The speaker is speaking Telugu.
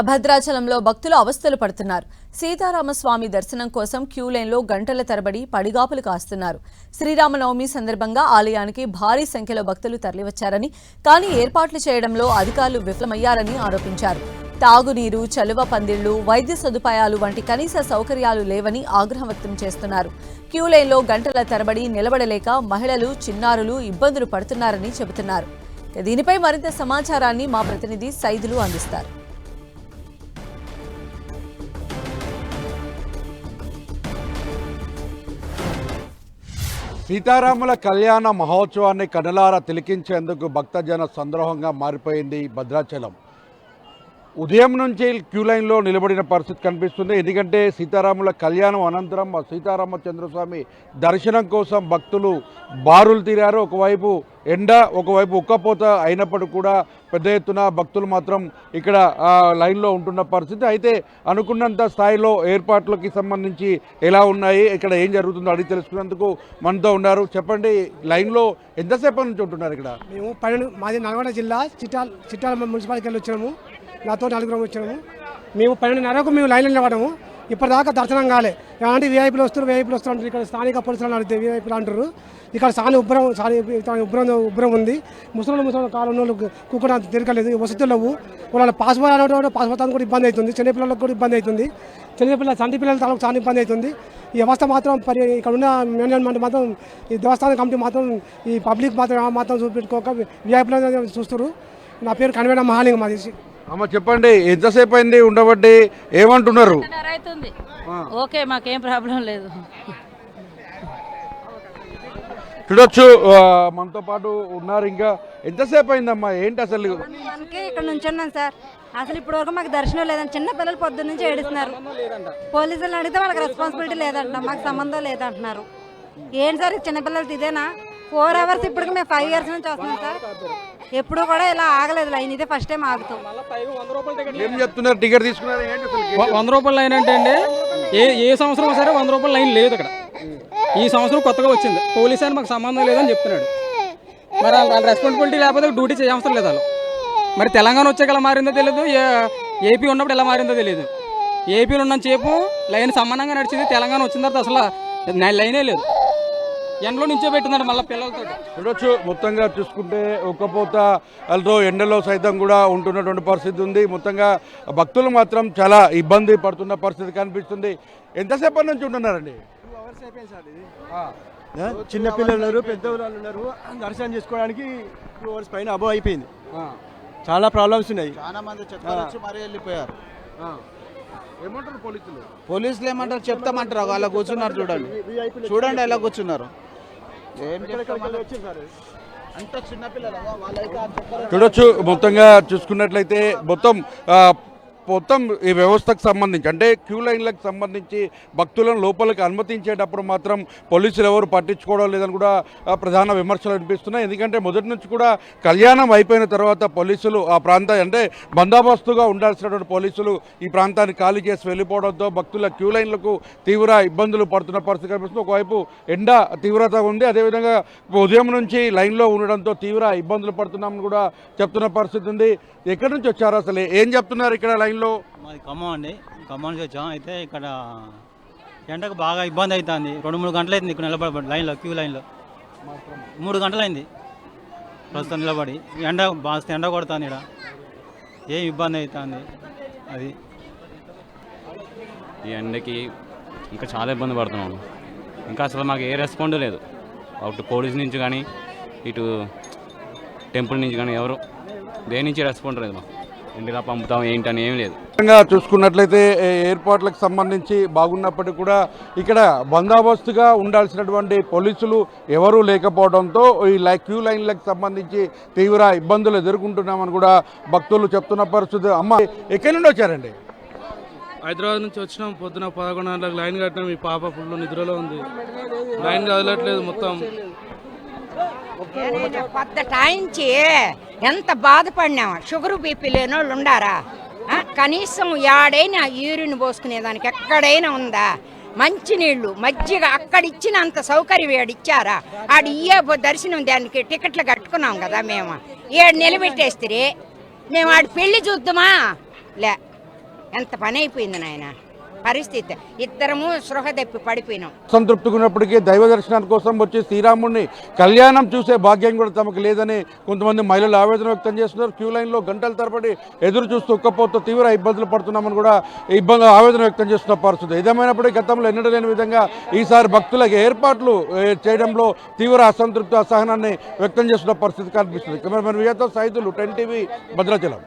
భద్రాచలంలో భక్తులు అవస్థలు పడుతున్నారు. సీతారామస్వామి దర్శనం కోసం క్యూ లైన్లో గంటల తరబడి పడిగాపులు కాస్తున్నారు. శ్రీరామనవమి సందర్భంగా ఆలయానికి భారీ సంఖ్యలో భక్తులు తరలివచ్చారని, కానీ ఏర్పాట్లు చేయడంలో అధికారులు విఫలమయ్యారని ఆరోపించారు. తాగునీరు, చలువ పందిళ్లు, వైద్య సదుపాయాలు వంటి కనీస సౌకర్యాలు లేవని ఆగ్రహం వ్యక్తం చేస్తున్నారు. క్యూ లైన్లో గంటల తరబడి నిలబడలేక మహిళలు, చిన్నారులు ఇబ్బందులు పడుతున్నారని చెబుతున్నారు. దీనిపై మరింత సమాచారాన్ని మా ప్రతినిధి సైదులు అందిస్తారు. సీతారాముల కళ్యాణ మహోత్సవాన్ని కనులారా తిలకించేందుకు భక్తజన సంద్రోహంగా మారిపోయింది భద్రాచలం. ఉదయం నుంచి క్యూ లైన్లో నిలబడిన పరిస్థితి కనిపిస్తుంది. ఎందుకంటే సీతారాముల కళ్యాణం అనంతరం సీతారామచంద్రస్వామి దర్శనం కోసం భక్తులు బారులు తీరారు. ఒకవైపు ఎండ, ఒకవైపు ఉక్కపోత అయినప్పటికీ కూడా పెద్ద ఎత్తున భక్తులు మాత్రం ఇక్కడ లైన్లో ఉంటున్న పరిస్థితి. అయితే అనుకున్నంత స్థాయిలో ఏర్పాట్లకి సంబంధించి ఎలా ఉన్నాయి, ఇక్కడ ఏం జరుగుతుందో అడిగి తెలుసుకునేందుకు మనతో ఉన్నారు. చెప్పండి, లైన్లో ఎంతసేపు నుంచి ఉంటున్నారు ఇక్కడ? మేము 12 మాది నల్గొండ జిల్లా చిట్టాల మున్సిపాలిటీకి వచ్చాము. నాతో 4 వచ్చాము. మేము 12:30కు మేము లైన్లో నిలబడము. ఇప్పటిదాకా దర్శనం కాలే. అంటే వీఐపీలు వస్తారు అంటారు. ఇక్కడ స్థానిక పోలీసులు అడిగితే వీఐపీలు అంటారు. ఇక్కడ ఉబ్బరం ఉంది. ముసలి కాలంలో కూకోవడానికి తిరగలేదు, వసతులు లేవు. వాళ్ళ పాస్పోర్ట్ కూడా ఇబ్బంది అవుతుంది. చిన్నపిల్లలకు కూడా ఇబ్బంది అవుతుంది. చంటి పిల్లల తాలూకు చాలా ఇబ్బంది అవుతుంది. ఈ వ్యవస్థ మాత్రం ఇక్కడ ఉన్న మేనేజ్మెంట్ మాత్రం, ఈ దేవస్థాన కమిటీ మాత్రం, ఈ పబ్లిక్ మాత్రం చూపెట్టుకోక వీఐపీలు చూస్తారు. నా పేరు కన్వీనర్ మహాలింగం. మాది అమ్మ, చెప్పండి, ఎంతసేపు అయింది ఉండబట్టి, ఏమంటున్నారు? ఓకే, మాకేం ప్రాబ్లం లేదు. చూడొచ్చు, మనతో పాటు ఉన్నారు. ఇంకా ఎంతసేపు అయిందమ్మా, ఏంటి అసలు? ఇక్కడ నుంచి ఉన్నాం సార్. అసలు ఇప్పటి వరకు మాకు దర్శనం లేదండి. చిన్న పిల్లలు పొద్దున్న నుంచి ఏడుస్తున్నారు. పోలీసులు అడిగితే వాళ్ళకి రెస్పాన్సిబిలిటీ లేదంట, మాకు సంబంధం లేదంటున్నారు. ఏంటి సార్ చిన్నపిల్లలతో ఇదేనా? 4 hours ఇప్పటికి మేము 5 years నుంచి వస్తున్నాం సార్. ఎప్పుడు కూడా ఇలా ఆగలేదు లైన్, ఇదే ఫస్ట్ టైం ఆగుతాం. ఏం చెప్తున్నారు? టికెట్ తీసుకున్నారు? 100 రూపాయల లైన్ అంటే అండి, ఏ సంవత్సరం సరే 100 రూపాయల లైన్ లేదు ఇక్కడ. ఈ సంవత్సరం కొత్తగా వచ్చింది. పోలీస్ అని మాకు సంబంధం లేదని చెప్తున్నాడు. మరి వాళ్ళ రెస్పాన్సిబిలిటీ లేకపోతే డ్యూటీ చేయవసరం లేదు వాళ్ళు. మరి తెలంగాణ వచ్చాక ఎలా మారిందో తెలియదు, ఏపీ ఉన్నప్పుడు ఎలా మారిందో తెలియదు. ఏపీలో ఉన్న చేపు లైన్ సమానంగా నడిచింది. తెలంగాణ వచ్చిన తర్వాత అసలు లైనే లేదు. ఎండలో నుంచో పెట్టున్నాడు మళ్ళీ పిల్లలతో. చూడొచ్చు, మొత్తంగా చూసుకుంటే ఉక్కపోతతో ఎండలో సైతం కూడా ఉంటున్నటువంటి పరిస్థితి ఉంది. మొత్తంగా భక్తులు మాత్రం చాలా ఇబ్బంది పడుతున్న పరిస్థితి కనిపిస్తుంది. ఎంతసేపటి నుంచి ఉంటున్నారండి? 2 hours అయిపోయింది సార్. ఇది చిన్నపిల్లలు ఉన్నారు, పెద్దవాళ్ళు ఉన్నారు. దర్శనం చేసుకోవడానికి 2 hours పైన అబోవ్ అయిపోయింది. చాలా ప్రాబ్లమ్స్ ఉన్నాయి. చాలా మంది చెప్తారు, మరీ వెళ్ళిపోయారు. ఏమంటారు పోలీసులు? ఏమంటారు, చెప్తామంటారు. అలా కూర్చున్నారు, చూడండి ఎలా కూర్చున్నారు. అంత చిన్నపిల్లలు చూడొచ్చు. మొత్తంగా చూసుకున్నట్లయితే మొత్తం ఈ వ్యవస్థకు సంబంధించి, అంటే క్యూ లైన్లకు సంబంధించి భక్తులను లోపలికి అనుమతించేటప్పుడు మాత్రం పోలీసులు ఎవరు పట్టించుకోవడం లేదని కూడా ప్రధాన విమర్శలు అనిపిస్తున్నాయి. ఎందుకంటే మొదటి నుంచి కూడా కళ్యాణం అయిపోయిన తర్వాత పోలీసులు ఆ అంటే బందోబస్తుగా ఉండాల్సినటువంటి పోలీసులు ఈ ప్రాంతాన్ని ఖాళీ చేసి వెళ్ళిపోవడంతో భక్తుల క్యూ లైన్లకు తీవ్ర ఇబ్బందులు పడుతున్న పరిస్థితి కనిపిస్తుంది. ఒకవైపు ఎండ తీవ్రత ఉంది, అదేవిధంగా ఉదయం నుంచి లైన్లో ఉండడంతో తీవ్ర ఇబ్బందులు పడుతున్నామని కూడా చెప్తున్న పరిస్థితి ఉంది. ఎక్కడి నుంచి వచ్చారు, అసలు ఏం చెప్తున్నారు ఇక్కడ లైన్లో? మాది ఖమ్మం అండి. ఖమ్మం నుంచి వచ్చాం. అయితే ఇక్కడ ఎండకు బాగా ఇబ్బంది అవుతుంది. 2-3 గంటలు అవుతుంది ఇక్కడ నిలబడి లైన్లో, క్యూ లైన్లో 3 గంటలు అయింది ప్రస్తుతం నిలబడి. ఎండ కొడుతుంది. ఇక్కడ ఏం ఇబ్బంది అవుతుంది. అది ఈ ఎండకి ఇంకా చాలా ఇబ్బంది పడుతున్నాము. ఇంకా అసలు మాకు ఏ రెస్పాండ్ లేదు. అటు పోలీస్ నుంచి కానీ, ఇటు టెంపుల్ నుంచి కానీ ఎవరు దేని నుంచి రెస్పాండ్ లేదు. మాకు ఇంటిలా పంపుతాం ఏంటని ఏం లేదు. చూసుకున్నట్లయితే ఏర్పాట్లకు సంబంధించి బాగున్నప్పటికీ కూడా ఇక్కడ బందోబస్తుగా ఉండాల్సినటువంటి పోలీసులు ఎవరూ లేకపోవడంతో ఈ క్యూ లైన్లకు సంబంధించి తీవ్ర ఇబ్బందులు ఎదుర్కొంటున్నామని కూడా భక్తులు చెప్తున్న పరిస్థితి. అమ్మ, ఎక్కడి నుండి వచ్చారండి? హైదరాబాద్ నుంచి వచ్చినాం. పొద్దున 11 గంటలకు లైన్ కట్టినాం. ఈ పాప ఫుల్ నిద్రలో ఉంది, లైన్ కదలట్లేదు మొత్తం. పెద్ద టైంచి ఎంత బాధపడినామా. షుగర్ బీపీ లేని వాళ్ళు ఉండారా? కనీసం యాడైనా యూరిన్ పోసుకునేదానికి ఎక్కడైనా ఉందా? మంచినీళ్ళు, మజ్జిగ అక్కడ ఇచ్చినంత సౌకర్యం ఏడిచ్చారా? ఇయ్యే దర్శనం దానికి టికెట్లు కట్టుకున్నాం కదా మేము. 7 నిలబెట్టేస్తే మేము ఆడి పెళ్లి చూద్దామా? లే, ఎంత పని అయిపోయింది నాయన పరిస్థితి. ఇద్దరము సృహ తప్పి పడిపోయినాం. సంతృప్తిగా ఉన్నప్పటికీ దైవ దర్శనానికి కోసం వచ్చి శ్రీరాముడిని కళ్యాణం చూసే భాగ్యం కూడా తమకు లేదని కొంతమంది మహిళలు ఆవేదన వ్యక్తం చేస్తున్నారు. క్యూ లైన్లో గంటల తరబడి ఎదురు చూస్తూ ఉక్కపోతూ తీవ్ర ఇబ్బందులు పడుతున్నామని కూడా ఆవేదన వ్యక్తం చేస్తున్న పరిస్థితి. ఏదేమైనప్పటికీ గతంలో ఎన్నడూ లేని విధంగా ఈసారి భక్తులకు ఏర్పాట్లు చేయడంలో తీవ్ర అసంతృప్తి అసహనాన్ని వ్యక్తం చేస్తున్న పరిస్థితి కనిపిస్తుంది. కెమెరామెన్ విజయ్తో సైదులు 10 టీవీ భద్రాచలం.